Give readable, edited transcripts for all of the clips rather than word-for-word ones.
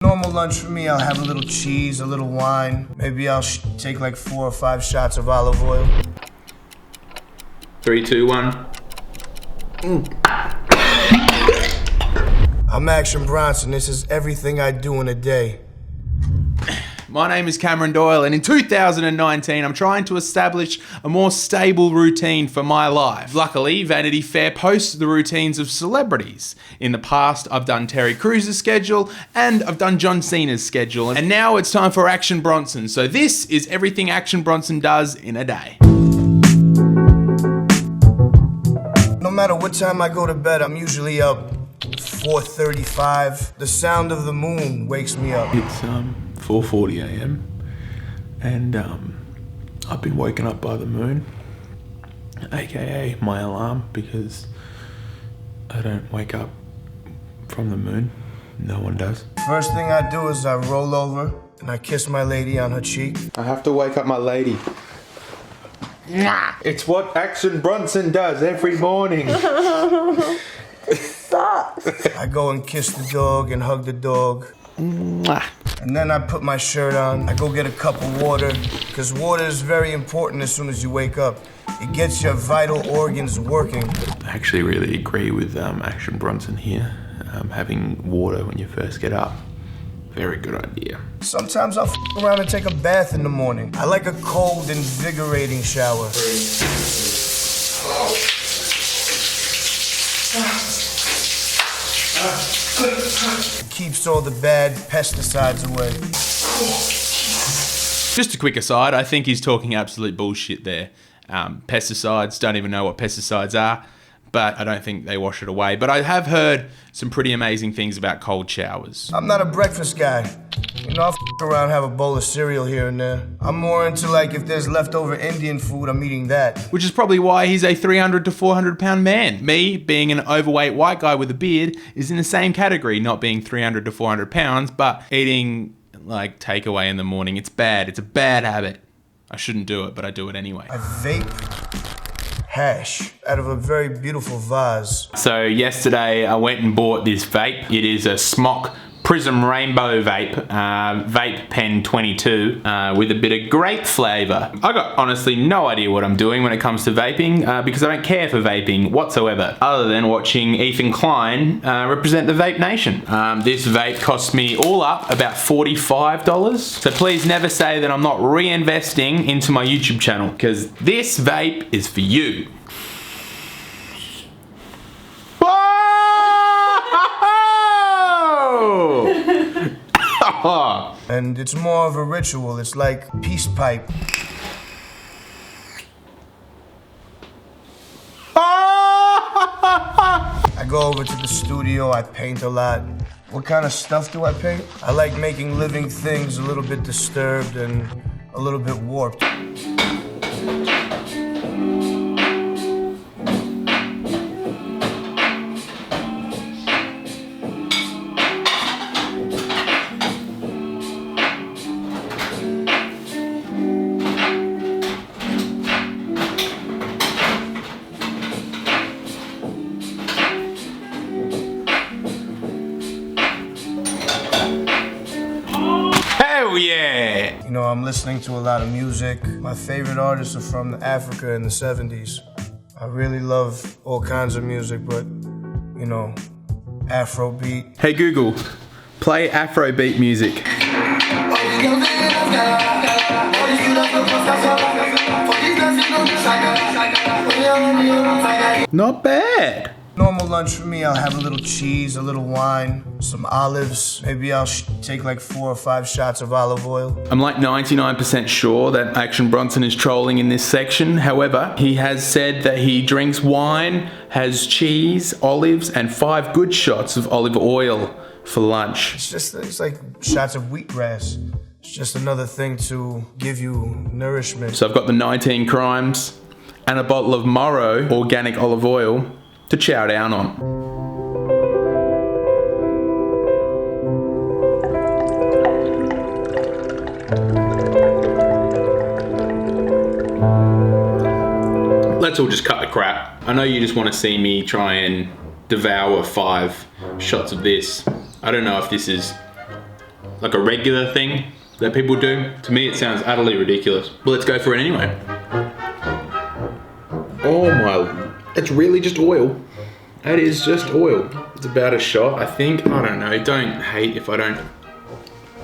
Normal lunch for me, I'll have a little cheese, a little wine. Maybe I'll take like 4 or 5 shots of olive oil. 3, 2, 1. I'm Action Bronson. This is everything I do in a day. My name is Cameron Doyle, and in 2019, I'm trying to establish a more stable routine for my life. Luckily, Vanity Fair posts the routines of celebrities. In the past, I've done Terry Crews's schedule, and I've done John Cena's schedule, and now it's time for Action Bronson. So this is everything Action Bronson does in a day. No matter what time I go to bed, I'm usually up 4:35. The sound of the moon wakes me up. It's 4:40 a.m. and I've been woken up by the moon, aka my alarm, because I don't wake up from the moon. No one does. First thing I do is I roll over and I kiss my lady on her cheek. I have to wake up my lady. It's what Action Bronson does every morning. I go and kiss the dog and hug the dog. And then I put my shirt on. I go get a cup of water, because water is very important as soon as you wake up. It gets your vital organs working. I actually really agree with Action Bronson here. Having water when you first get up. Very good idea. Sometimes I'll around and take a bath in the morning. I like a cold, invigorating shower. It keeps all the bad pesticides away. Just a quick aside, I think he's talking absolute bullshit there. Pesticides, don't even know what pesticides are, but I don't think they wash it away. But I have heard some pretty amazing things about cold showers. I'm not a breakfast guy. You know, I'll around and have a bowl of cereal here and there. I'm more into, like, if there's leftover Indian food, I'm eating that. Which is probably why he's a 300 to 400 pound man. Me, being an overweight white guy with a beard, is in the same category, not being 300 to 400 pounds, but eating, like, takeaway in the morning. It's bad. It's a bad habit. I shouldn't do it, but I do it anyway. I vape hash out of a very beautiful vase. So yesterday I went and bought this vape. It is a Smock Prism Rainbow Vape, Vape Pen 22, with a bit of grape flavour. I got honestly no idea what I'm doing when it comes to vaping, because I don't care for vaping whatsoever, other than watching Ethan Klein represent the Vape Nation. This vape cost me all up about $45, so please never say that I'm not reinvesting into my YouTube channel, because this vape is for you. And it's more of a ritual. It's like peace pipe. I go over to the studio, I paint a lot. What kind of stuff do I paint? I like making living things a little bit disturbed and a little bit warped. Hell yeah! You know, I'm listening to a lot of music. My favorite artists are from Africa in the 70s. I really love all kinds of music, but, you know, Afrobeat. Hey Google, play Afrobeat music. Not bad. Normal lunch for me, I'll have a little cheese, a little wine, some olives. Maybe I'll take like 4 or 5 shots of olive oil. I'm like 99% sure that Action Bronson is trolling in this section. However, he has said that he drinks wine, has cheese, olives, and 5 good shots of olive oil for lunch. It's like shots of wheatgrass. It's just another thing to give you nourishment. So I've got the 19 crimes and a bottle of Morrow organic olive oil to chow down on. Let's all just cut the crap. I know you just want to see me try and devour 5 shots of this. I don't know if this is like a regular thing that people do. To me, it sounds utterly ridiculous. But let's go for it anyway. Oh my, it's really just oil. It is just oil. It's about a shot, I think. I don't know. Don't hate if I don't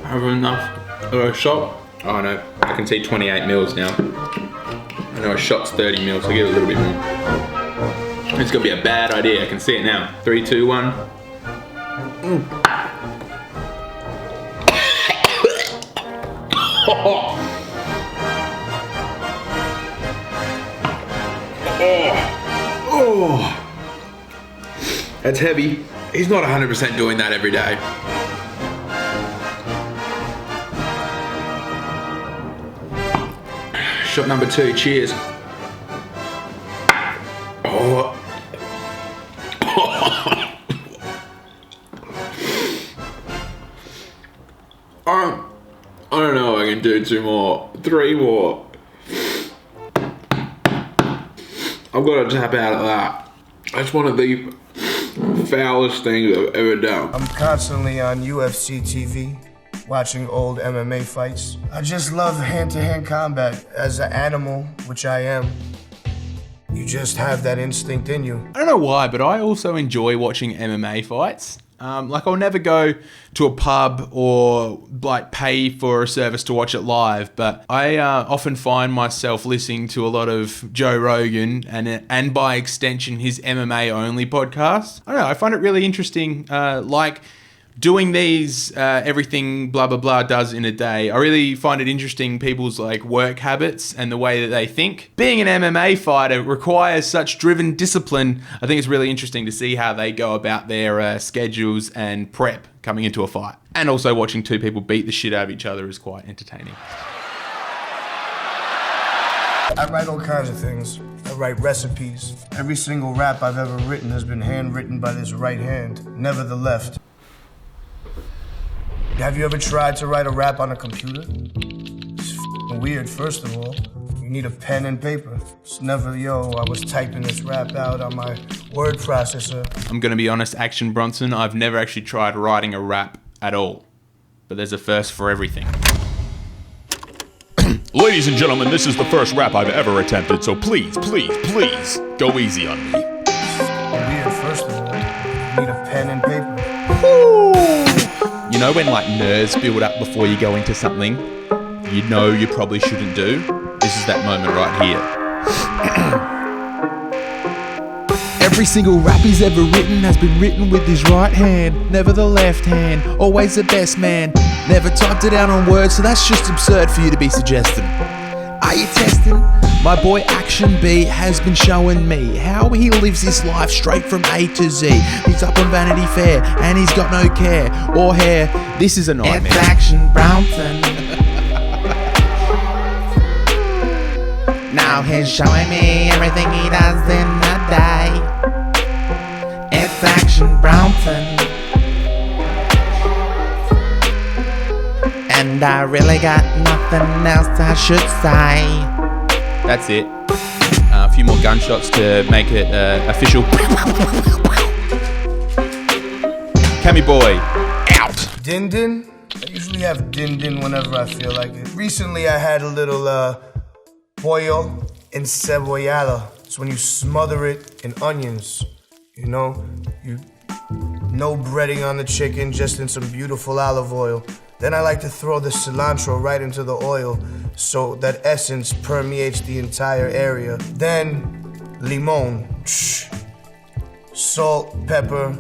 have enough of a shot. Oh no, I can see 28 mils now. I know a shot's 30 mils, so I get a little bit more. It's gonna be a bad idea. I can see it now. 3, 2, 1. Oh, that's heavy. He's not 100% doing that every day. Shot number 2, cheers. Oh. I don't know if I can do 2 more, 3 more. I've got to tap out of that. That's one of the foulest things I've ever done. I'm constantly on UFC TV, watching old MMA fights. I just love hand-to-hand combat. As an animal, which I am, you just have that instinct in you. I don't know why, but I also enjoy watching MMA fights. Like I'll never go to a pub or like pay for a service to watch it live, but I often find myself listening to a lot of Joe Rogan and by extension his MMA only podcast. I don't know, I find it really interesting, like doing these everything blah blah blah does in a day. I really find it interesting people's like work habits and the way that they think. Being an MMA fighter requires such driven discipline. I think it's really interesting to see how they go about their schedules and prep coming into a fight. And also watching 2 people beat the shit out of each other is quite entertaining. I write all kinds of things. I write recipes. Every single rap I've ever written has been handwritten by this right hand, never the left. Have you ever tried to write a rap on a computer? It's f***ing weird, first of all. You need a pen and paper. It's never, I was typing this rap out on my word processor. I'm gonna be honest, Action Bronson, I've never actually tried writing a rap at all. But there's a first for everything. Ladies and gentlemen, this is the first rap I've ever attempted, so please, please, please, go easy on me. It's weird, first of all. You need a pen and paper. Woo! You know when like nerves build up before you go into something you know you probably shouldn't do? This is that moment right here. Every single rap he's ever written has been written with his right hand, never the left hand, always the best man. Never typed it out on words, so that's just absurd for you to be suggesting. Are you testing? My boy Action B has been showing me how he lives his life straight from A to Z. He's up on Vanity Fair and he's got no care or hair. This is a nightmare. It's Action Bronson. Now he's showing me everything he does in a day. It's Action Bronson. And I really got nothing else I should say. That's it. A few more gunshots to make it official. Cammy boy, out. Din din? I usually have din din whenever I feel like it. Recently I had a little pollo encebollado. It's when you smother it in onions. You know? No breading on the chicken, just in some beautiful olive oil. Then I like to throw the cilantro right into the oil so that essence permeates the entire area. Then, limon, salt, pepper,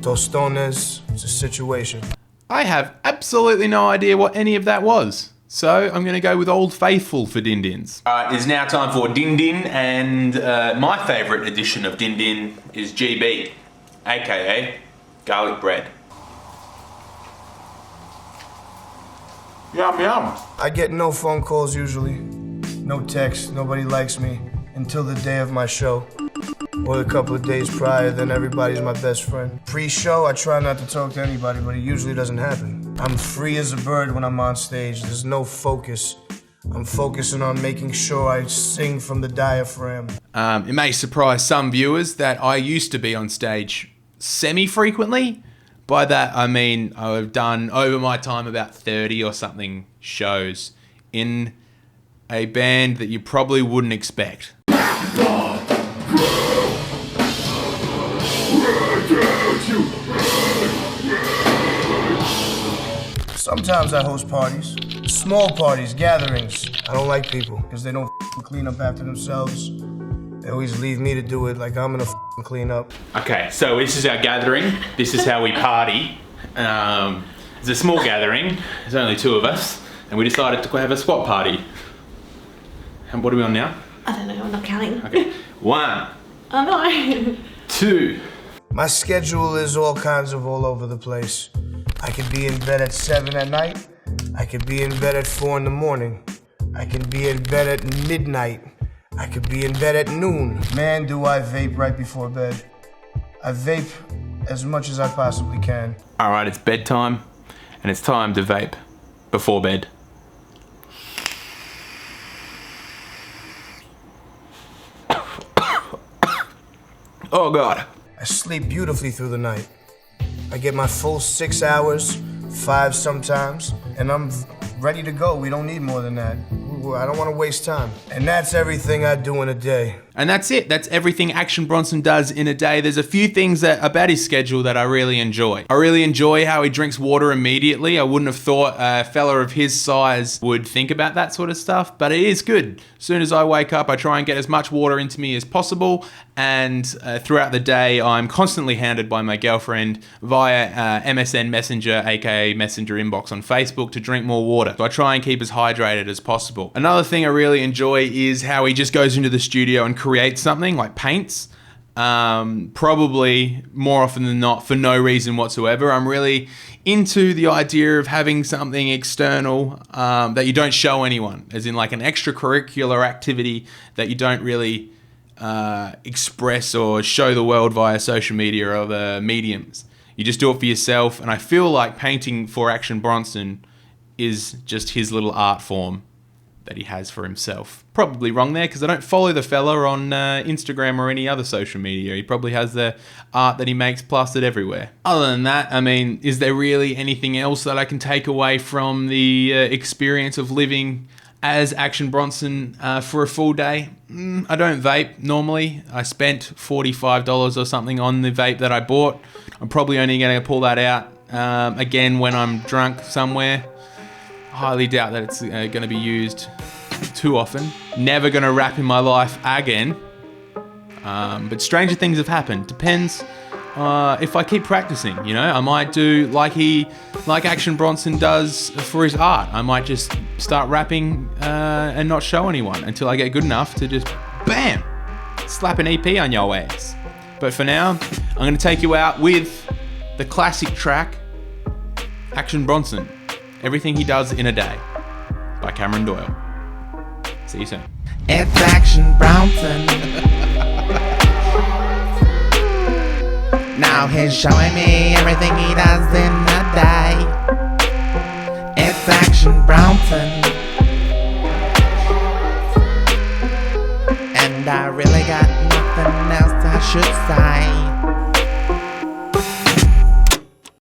tostones. It's a situation. I have absolutely no idea what any of that was. So I'm going to go with Old Faithful for Din Dins. Alright, it's now time for Din Din, and my favourite edition of Din Din is GB, aka garlic bread. Yum yum. I get no phone calls usually, no texts, nobody likes me until the day of my show. Or a couple of days prior, then everybody's my best friend. Pre-show, I try not to talk to anybody, but it usually doesn't happen. I'm free as a bird when I'm on stage. There's no focus. I'm focusing on making sure I sing from the diaphragm. It may surprise some viewers that I used to be on stage semi-frequently, By that, I mean I've done over my time about 30 or something shows in a band that you probably wouldn't expect. Sometimes I host parties, small parties, gatherings. I don't like people because they don't clean up after themselves. They always leave me to do it like I'm gonna clean up. Okay, so this is our gathering. This is how we party. It's a small gathering. There's only 2 of us, and we decided to have a squat party. And what are we on now? I don't know, I'm not counting. Okay, 1. Oh no. 2. My schedule is all kinds of all over the place. I could be in bed at 7 at night. I could be in bed at 4 in the morning. I can be in bed at midnight. I could be in bed at noon. Man, do I vape right before bed. I vape as much as I possibly can. All right, it's bedtime, and it's time to vape before bed. Oh God. I sleep beautifully through the night. I get my full 6 hours, 5 sometimes, and I'm ready to go. We don't need more than that. I don't want to waste time. And that's everything I do in a day. And that's it. That's everything Action Bronson does in a day. There's a few things about his schedule that I really enjoy. I really enjoy how he drinks water immediately. I wouldn't have thought a fella of his size would think about that sort of stuff, but it is good. As soon as I wake up, I try and get as much water into me as possible. And throughout the day, I'm constantly hounded by my girlfriend via MSN Messenger, aka Messenger Inbox on Facebook, to drink more water. So I try and keep as hydrated as possible. Another thing I really enjoy is how he just goes into the studio and creates something, like paints. Probably more often than not for no reason whatsoever. I'm really into the idea of having something external that you don't show anyone, as in like an extracurricular activity that you don't really express or show the world via social media or other mediums. You just do it for yourself, and I feel like painting for Action Bronson is just his little art form that he has for himself. Probably wrong there, because I don't follow the fella on Instagram or any other social media. He probably has the art that he makes plastered everywhere. Other than that, I mean, is there really anything else that I can take away from the experience of living as Action Bronson for a full day? I don't vape normally. I spent $45 or something on the vape that I bought. I'm probably only going to pull that out again when I'm drunk somewhere. Highly doubt that it's going to be used too often. Never going to rap in my life again. But stranger things have happened. Depends if I keep practicing, you know. I might do like Action Bronson does for his art. I might just start rapping and not show anyone until I get good enough to just, bam, slap an EP on your ass. But for now, I'm going to take you out with the classic track, Action Bronson. Everything He Does in a Day by Cameron Doyle. See you soon. It's Action Bronson. Now he's showing me everything he does in a day. It's Action Bronson. And I really got nothing else I should say.